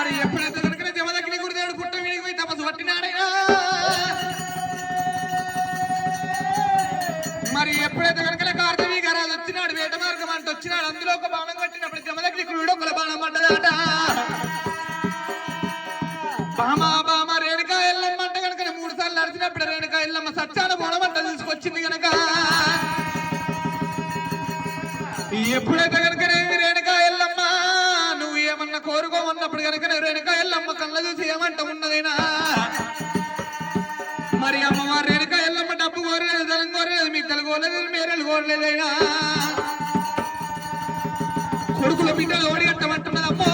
మరి ఎప్పుడైతే కనుక జమదగ్ని గురుదేవుడు పుట్ట వీడికి పోయి తపస్సు పట్టినాడైనా మరి ఎప్పుడైతే కనుక కార్తవీ గారాలు వచ్చినాడు వేట మార్గం అంటూ వచ్చినాడు అందులో ఒక బాణం కట్టినప్పుడు జమదగ్ని గురుడు ఒక బాణం పడ్డదాట బామా బామ రేణుకా ఎల్లమ్మ అంటే కనుక 3 సార్లు నడిచినప్పుడు రేణుకా ఎల్లమ్మ సచ్చాన బోనమంట తీసుకొచ్చింది కనుక ఎప్పుడైతే కనుక రేణుకా ఎల్లమ్మ నువ్వు ఏమన్నా కోరుకోమన్నప్పుడు కనుక రేణుకా ఎల్లమ్మ కళ్ళ చూసి ఏమంట ఉన్నదైనా మరి అమ్మవారు రేణుకా ఎల్లమ్మ డబ్బు కోరలేదు ధనం కోరలేదు మీకు తెలుగోలేదు మేరలు కోరలేదైనా కొడుకుల బిడ్డలు ఓడిగట్టమంటున్నది అమ్మో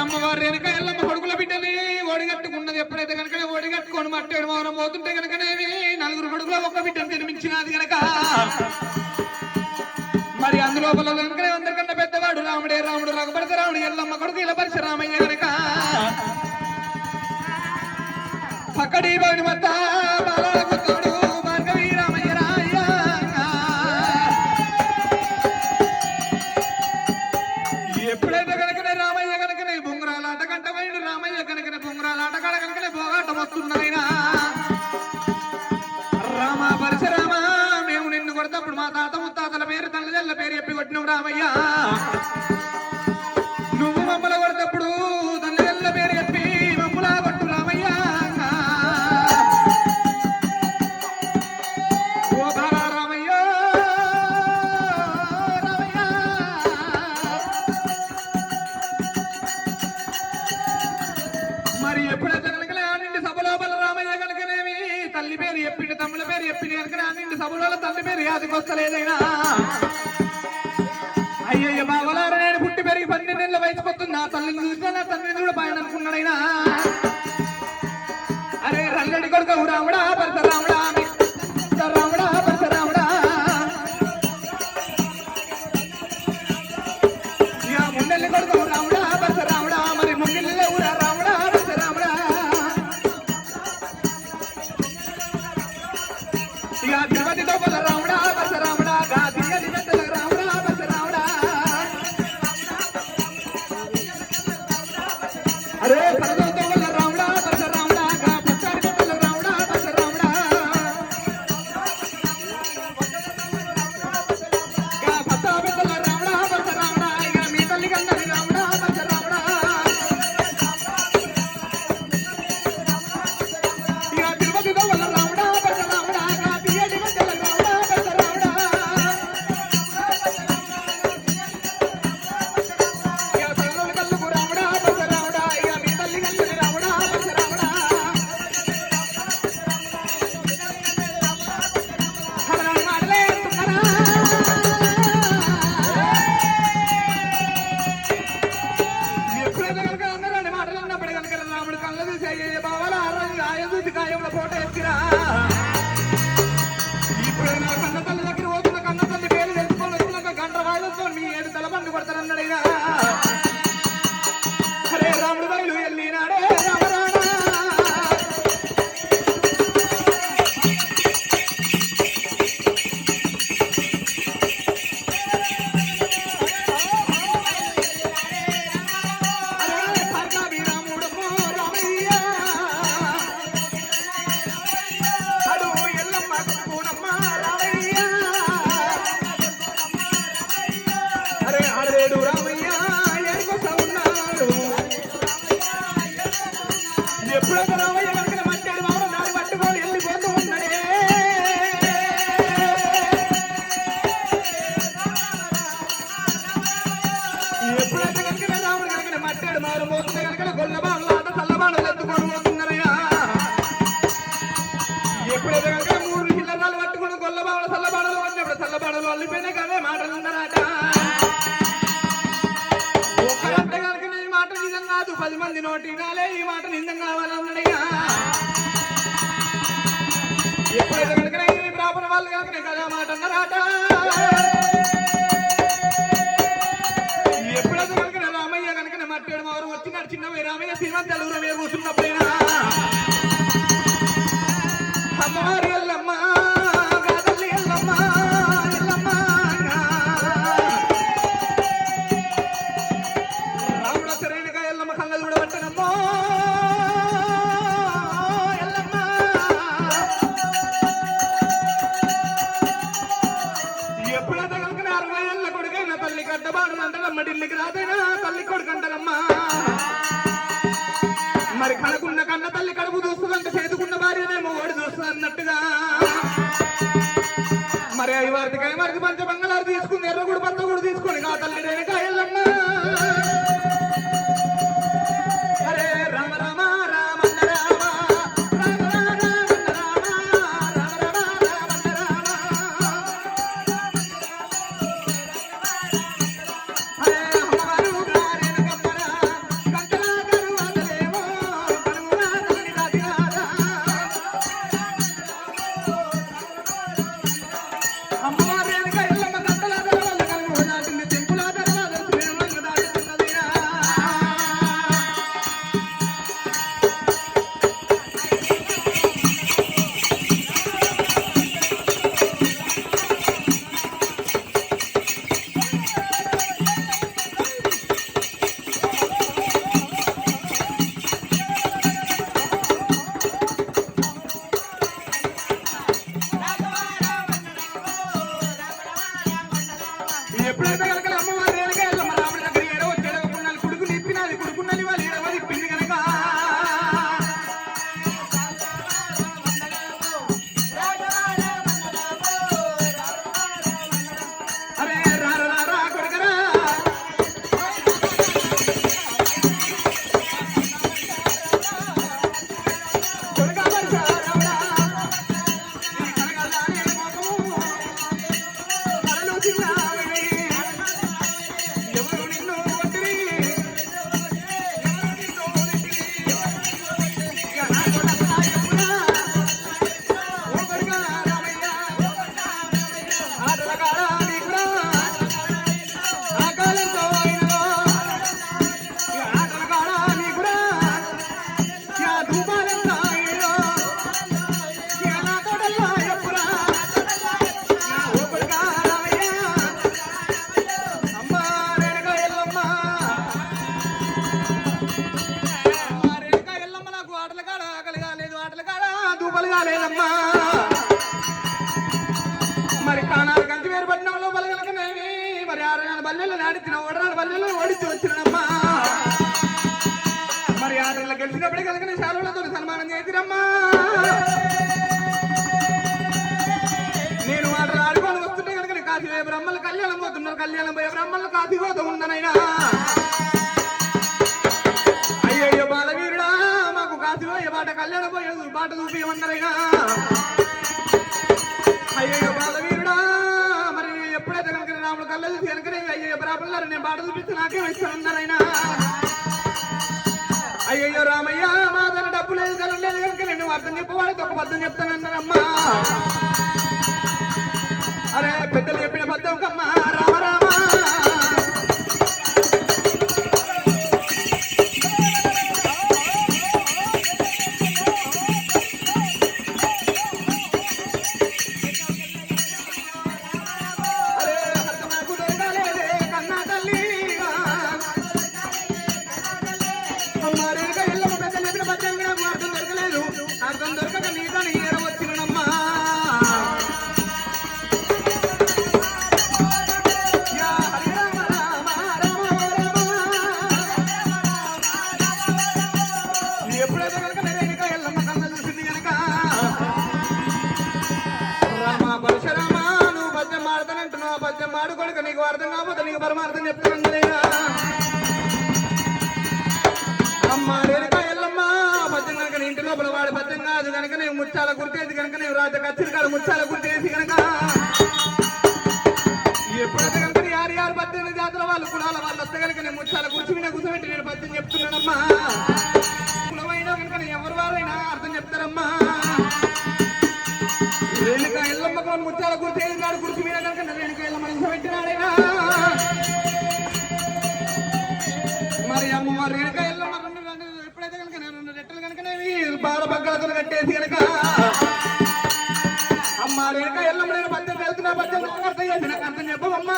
అమ్మవారు రేణుకా ఎల్లమ్మ కొడుకుల బిడ్డని ఓడిగట్టుకున్నది ఎప్పుడైతే కనుక ఓడిగట్టుకొని మట్టేడు మౌనం పోతుంటే కనుకనేవి 4 కొడుకుల ఒక్క బిడ్డను జన్మించినది కనుక మరి అందులో కనుక అందరికన్నా పెద్దవాడు రాముడే రాముడు రఘుపతి రాముడు ఎల్లమ్మ కొడుకు ఇలపరిశ రామయ్య కనుక పక్కడి బావిని మధ్య బాలాలకు తోడు భార్గవి రామయ్య రాయ ఎప్పుడైతే కనుకనే రామయ్య కనుకనే బొంగురాలాట కంటమైండు రామయ్య కనుకనే బొంగురాలాట కాడ కనుకనే పోగాటం వస్తున్నాయినా రామ పరశురామ మేము నిన్ను కొడతప్పుడు మా తాత ముత్తాతల పేరు తల్లిదండ్రుల పేరు చెప్పి కొట్టినావు రామయ్య నువ్వు మమ్మల్ని కొడతప్పుడు తల్లిదండ్రుల పేరు చెప్పి మమ్మలా కొట్టు రామయ్య మరి ఎప్పుడైతే కనుక ఆనిండి సభలో రామయ్య కనుకనేమి తల్లి పేరు చెప్పిండు తమ్ముల పేరు చెప్పిండు కనుక ఆనిండి సభలో తల్లి పేరు యాదికొస్తలేదైనా అయ్యయ్య బావలారా నేను పుట్టి పెరిగి 12 ఏళ్ళ వయసు పోతుంది నా తల్లిని చూసినా నా తండ్రిని కూడా పైన అనుకున్నాడైనా అరే రంగడి కొడుకు రాముడా పరశురాముడా రాముడా పరశురాముడా ఇక ముండెల్లి కొడుకు రాముడా పరశురాముడా మరి ముంగిళ్ళ ఊరా రాముడా పరశురాముడా ఇక తిరుపతితో పొల రాముడా పరశురాముడా గాదిగలి వెంటల రాముడా పరశురాముడా అరే పరదోతో పొల రాముడా పరశురాముడా గా పచ్చాడి పొల రాముడా పరశురాముడా గా పచ్చాడి పొల రాముడా పరశురాముడా ఇక మీ తల్లి గంగని రాముడా పరశురాముడా ఇక తిరుపతితో పొల రాముడా పరశురాముడా గా బియ్యడి వెంటల రాముడా పరశురాముడా ఇక తల్లుల కల్లుకు రాముడా పరశురాముడా ఇక మీ తల్లి గంగని రాముడా పరశురాముడా హరణ మాటలే తుమ్మరా ఎప్పుడైతే కనుక అందరూ మాటలు అన్నప్పుడు కనుక రాముడు కళ్ళు చూసి అయ్యే బావాల ఆయన చూసి కాయంలో ఫోటో ఎత్తిరా ఇప్పుడు నా కన్న తల్లి దగ్గర పోతున్న కన్న తల్లి పేరు తెలుసుకొని వచ్చినాక గంట వాయిదతో మీ 7 తలబండి కొడతారన్నాడైనా అరే రాముడు బయలు వెళ్ళినాడే రామరాణ అరే భార్గవి రాముడమ్మో రామయ్య అడు ఎల్లమ్మ కొడుకునమ్మ రామయ్య అరే అరేడు రామయ్య ఎరుకొస్తా ఉన్నాడు ఎప్పుడైతే రామయ్య కనుక మట్టాడు మామూలు నాడు పట్టుకొని వెళ్ళిపోతూ ఉన్నాడే ఎప్పుడైతే కనుక రాముడు కనుక మట్టాడు మారు పోతుంటే కనుక గొల్లబాణులు ఆట చల్లబాణులు ఎత్తుకొని పోతున్నారయ్యా ఎప్పుడైతే కనుక 3 చిల్లరాలు పట్టుకుని గొల్లబాణులు చల్లబాణులు వచ్చినప్పుడు చల్లబాణులు అల్లిపోయినా కానీ మాటలు ఉన్నారట ఒక్కరంటే కనుక ఈ మాట నిజం కాదు 10 మంది నోటి వినాలే ఈ మాట నిజం కావాలన్నాడయ్యా ఎప్పుడైతే కనుక ఈ బ్రాహ్మణ వాళ్ళు కనుక కదా మాట అన్నారట ఎప్పుడైతే కనుక రామయ్య కనుక మట్టేడు మారు వచ్చి చిన్న రామయ్య శ్రీమంతుడు రమయ్య కూర్చున్నప్పుడైనా అమ్మవారి ఎల్లమ్మ గాదల్లి ఎల్లమ్మ ఎల్లమ్మ రాముడు సరైనగా ఎల్లమ్మ కళ్ళలు కూడా పట్టనమ్మో ఎల్లమ్మ ఎప్పుడైతే కనుక 60 ఏళ్ళ కొడుకైనా తల్లి కట్టబాడు అంటారమ్మ ఢిల్లీకి రాదైనా తల్లి కొడుకు అంటారమ్మా మరి కనుకున్న కన్న తల్లి కడుపు చూస్తుందంటే చేతుకున్న భార్యనేమో ఓడి చూస్తుంది అన్నట్టుగా మరి ఐవారికై మరికి పంచ బంగాళాలు తీసుకుని ఎర్ర కూడా పంత కూడా తీసుకొని ఆ తల్లి రేణుకా ఎల్లమ్మ అరే రామ రామ రామన్న రామ రామ రామ రామ రామ అరే అమ్మవారు రేణుకమ్మరా కంటల కరువాదలేమో కనుమా తల్లి రాజిరారా అమ్మవారు రేణుకా ఎల్లమ్మ కంటల కరువాద కనుమ దాటింది తెంపుల దర్వాద శ్రీరంగ దాటుతున్నదిరా ఎప్పుడైతే కనుక అమ్మవారి రేణుకా ఎల్లమ్మ రాముడి దగ్గర ఏడో వచ్చాడో కొన్నాళ్ళు కొడుకు నిప్పినది కొడుకున్నది వాళ్ళు ఏడవ తిప్పింది కనుక అరే రా రా రా కొడుకరా కొడుకా వరుస రాముడా ఈ కనగల్లానే మోకము కలలు చిన్నావి ఎవరు నిన్ను కొట్టిరి ఎవరు నిన్ను కొట్టిరి ఇక నా కొడకా ఎప్పుడా ఓ కొడుకా రామయ్య ఆటల కాడ నీకురా ఆ కాలంతో అయినదో ఇక ఆటల కాడ నీకురా ఇక ధూపాలెంత అయినదో ఇక నా కొడల్లా ఎప్పుడా ఓ కొడుకా రామయ్య అమ్మ రేణుకా ఎల్లమ్మ రేణుకా ఎల్లమ్మ నాకు ఆటల కాడ ఆకలి కాలేదు ఆటల కాడ దూపలు కాలేదమ్మా మరి కాణాలు కంచి వేరు పట్టిన లోపల కనుకనేవి మరి 6 నెలల బల్లెలు నాడిచిన ఓడరాలు బల్లెలు ఓడిచి వచ్చినమ్మా మరి ఆటల్లో గెలిచినప్పుడే కనుక శాలులతో సన్మానం చేసిరమ్మా నేను ఆటలు ఆడుకొని వస్తుంటే కనుక కాశీ పోయే బ్రహ్మలు కళ్యాణం పోతున్నారు కళ్యాణం పోయే బ్రహ్మలు కాశీ పోతూ ఉండనైనా అయ్యయ్యో బాలవీరుడా మాకు కాశీ పోయే బాట కళ్యాణం పోయే బాట చూపించమన్నారైనా అయ్యయ్యో బాలవీరుడా మరి ఎప్పుడైతే కనుక రాముడు కళ్ళ చూసి కనుక అయ్యయ్యో బ్రాహ్మణులారు నేను బాట చూపిస్తే నాకేం ఇస్తానన్నారైనా అయ్యయ్యో రామయ్య మా తన డబ్బు లేదు కలం లేదు కనుక నేను అర్థం చెప్పవాడికి ఒక పద్ధం చెప్తానన్నారమ్మా అరే పెద్దలు చెప్పిన పద్ధం కమ్మా రామ రామ అరే హస్తమాకు దొరకలేదే కన్నా తల్లిగా అమ్మ రేణుకా ఎల్లమ్మ పెద్దలు చెప్పిన పద్ధం నాకు అర్థం దొరకలేదు అర్థం దొరకక నీతోని ఏడవచ్చినమ్మా యా హరి రామ రామ రామ రామ ఎప్పుడైతే కనుక రేణుకా ఎల్లమ్మ కళ్ళ చూసింది కనుక రామ పరశురామ నువ్వు పద్యం ఆడతానంటున్నావు ఆ పద్యం ఆడు కొడుక నీకు అర్థం కాకపోతే నీకు పరమార్థం చెప్తానన్నా అమ్మ రేణుకా ఎల్లమ్మ పద్యం కనుక నీ ఇంటి లోపల వాడి పద్యం కాదు కనుక నేను ముచ్చాల గుర్తేసి కనుక నేను రాజ కచ్చిరి కాదు ముచ్చాల గుర్తేసి కనుక ఎప్పుడైతే కనుక 6 జాతర వాళ్ళు కులాల వాళ్ళు వస్తే కనుక నేను ముచ్చాల గుర్చి మీద కూర్చోబెట్టి నేను పద్యం చెప్తున్నానమ్మా కులమైనా కనుక ఎవరు వాళ్ళైనా అర్థం చెప్తారమ్మా రేణుకా ఎల్లమ్మ ముచ్చాల గుర్తేసి కాదు గుర్చి మీద కనుక రేణుకా ఎల్లమ్మ కూర్చోబెట్టినాడైనా మరి అమ్మ రేణుకా ఎల్లమ్మ బాల పక్కలతో కట్టేసి కనుక అమ్మ రేణుక ఎల్లమ్మ నేను పద్యం వెళ్తున్నా పద్యం అర్థం చేసి నాకు అర్థం చెప్పవమ్మా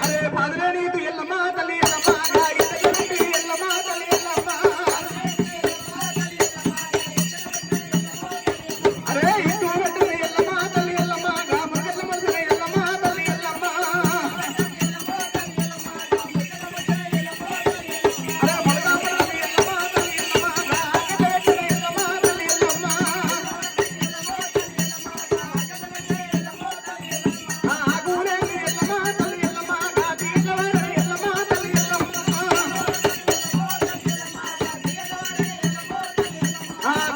అరే పాదరే నీకు ఎల్లమ్మ తల్లి ఎల్లమ్మ ఎల్లమ్మ తల్లి ఎల్లమ్మ అరే ఇంటూ పెట్టిన ఎల్లమ్మ తల్లి ఎల్లమ్మ మురికెళ్ళ మనసున ఎల్లమ్మ తల్లి ఎల్లమ్మ అరే పడదాపరాని ఎల్లమ్మ తల్లి ఎల్లమ్మ రాకెట్టిన ఎల్లమ్మ తల్లి ఎల్లమ్మ ఆగులేని ఎల్లమ్మ తల్లి ఎల్లమ్మ తీగవారని ఎల్లమ్మ తల్లి ఎల్లమ్మ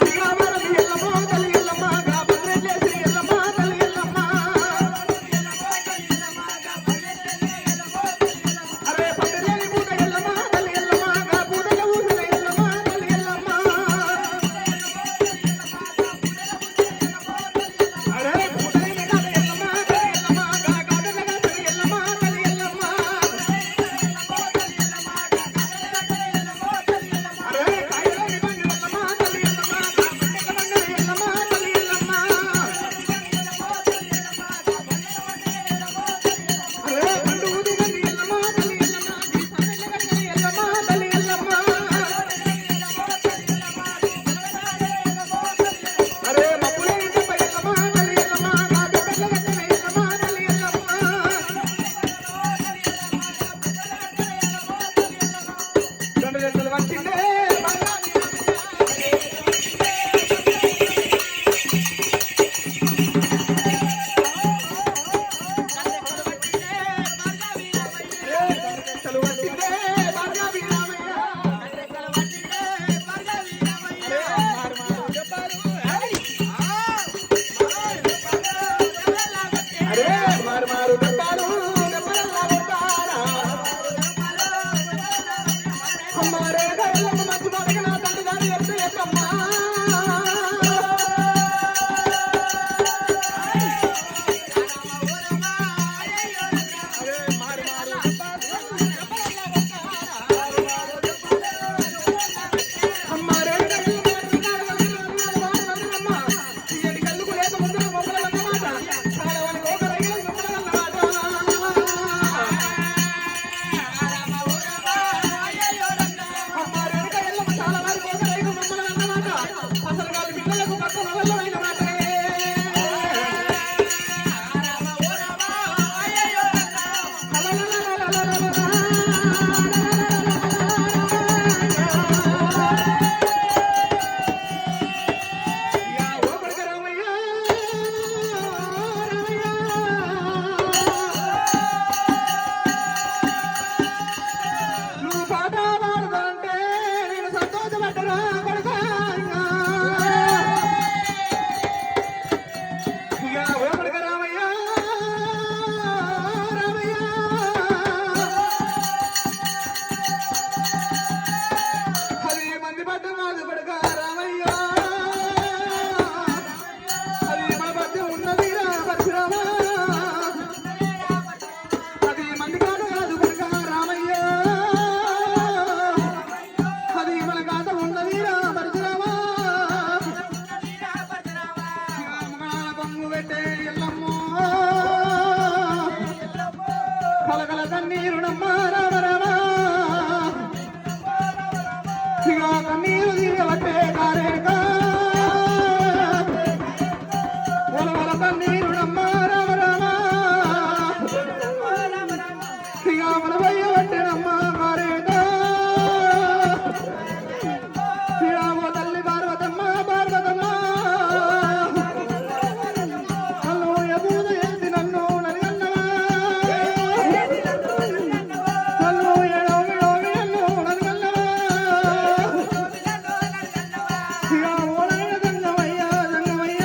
తీగవారని ఎల్లమ్మ తల్లి ఎల్లమ్మ భద్రెల్లేసి ఎల్లమ్మ తల్లి ఎల్లమ్మ అరే పట్టలేని పూట ఎల్లమ్మ తల్లి ఎల్లమ్మ పూటల ఊసిన ఎల్లమ్మ తల్లి ఎల్లమ్మ అరే పూటలేని కాడ ఎల్లమ్మ తల్లి ఎల్లమ్మ కాడల కాడ ఎల్లమ్మ తల్లి ఎల్లమ్మ అరే కాయలేని బండి ఎల్లమ్మ తల్లి ఎల్లమ్మ బండి ఎల్లమ్మ తల్లి ఎల్లమ్మ అరే బండు ఊదిగండి ఎల్లమ్మ తల్లి ఎల్లమ్మ దీపాలెల్లగండి ఎల్లమ్మ తల్లి ఎల్లమ్మ అరే మబ్బులే ఇంటపై ఎల్లమ్మ తల్లి ఎల్లమ్మ కాదెల్లగండి ఎల్లమ్మ తల్లి ఎల్లమ్మ దండలెత్తలు వచ్చిందే దండలెత్తలు వచ్చిందే భార్గవి రామయ్య అరే మారు మారు దెబ్బలు దెబ్బలల్లా కొడతారా అమ్మ రేగ ఎల్లమ్మ మంచి మాటగా నా తండ్రి గారు చెప్తే ఎట్టమ్మా అరే మారు మారు అమ్మ రేగ ఎల్లమ్మ తీయని కళ్ళుకు లేక ముందర మొక్కలన్నమాట చాలవని కోకరయ్యలు మొక్కలన్నమాట అమ్మ రేగ ఎల్లమ్మ చాలా వారి కోకరయ్యలు మొక్కలన్నమాట అసలు వాళ్ళ పిల్లలకు పక్క నవల్లమైన మాటనే యా ఓ కొడుక రామయ్య నువ్వు పాట పాడుతుంటే నేను సంతోషపడ్డరా కొడుక యా ఓ కొడుక రామయ్య అది మంది పడ్డ కాదు కొడుక రామయ్య అది మన పద్య ఉన్నది రా పరశురామ అది మంది కాదు కాదు కొడుక రామయ్య అది మన గాత ఉన్నది రా పరశురామ మంగళాల పొంగు పెట్టే ఎల్లమ్మో కలకల కన్నీరునమ్మ రామ రామ ఇక కన్నీరు తీరవట్టే కారేక ఒలవల కన్నీరునమ్మ రామ రామ ఇక మనవయ్య వట్టెనమ్మ కారేక శ్రీరామ తల్లి పార్వతమ్మ పార్వతమ్మ నన్ను ఎబూద ఎత్తి నన్ను నన్ను ఎడోమి నన్ను నన్ను శ్రీరామోనైన సంగమయ్య సంగమయ్య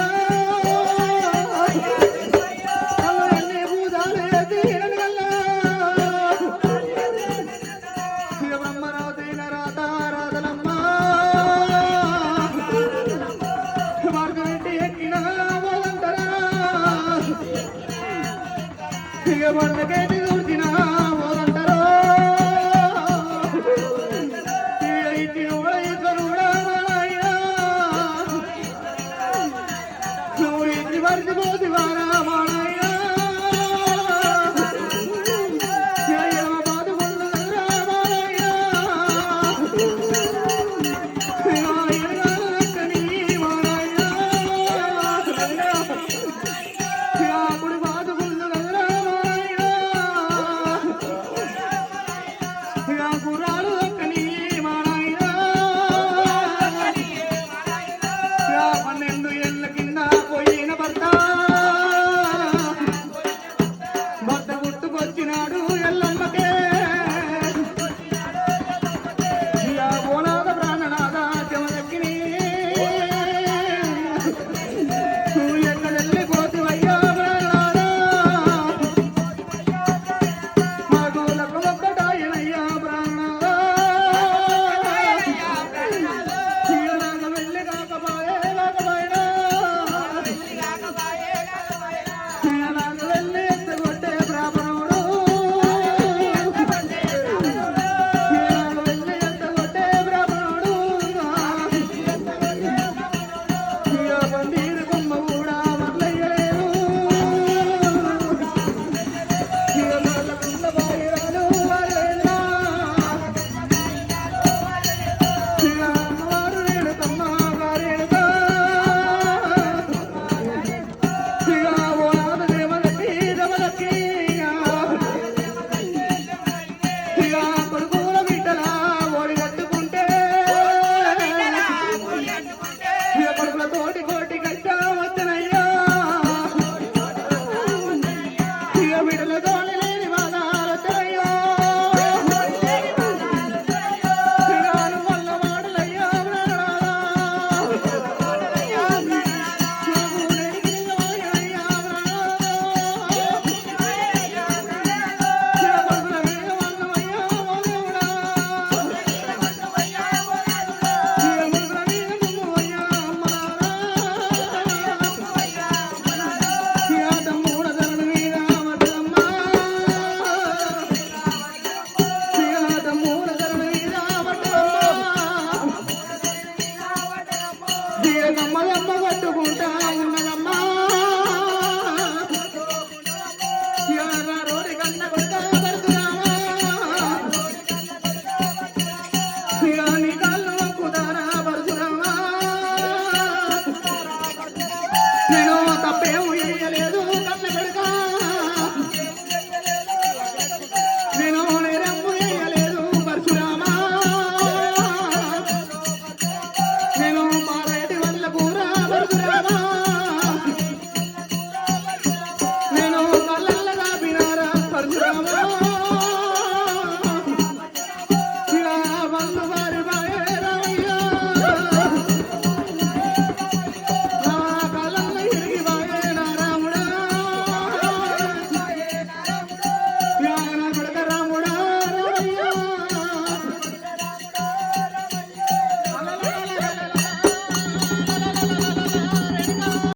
నన్ను ఎన్ని భూతాలు ఎత్తి నన్ను శివ బ్రహ్మరావతి నరాత రాధలమ్మ మార్గరెడ్డి ఎక్కిన వాళ్ళంతరా శివ బండకేటి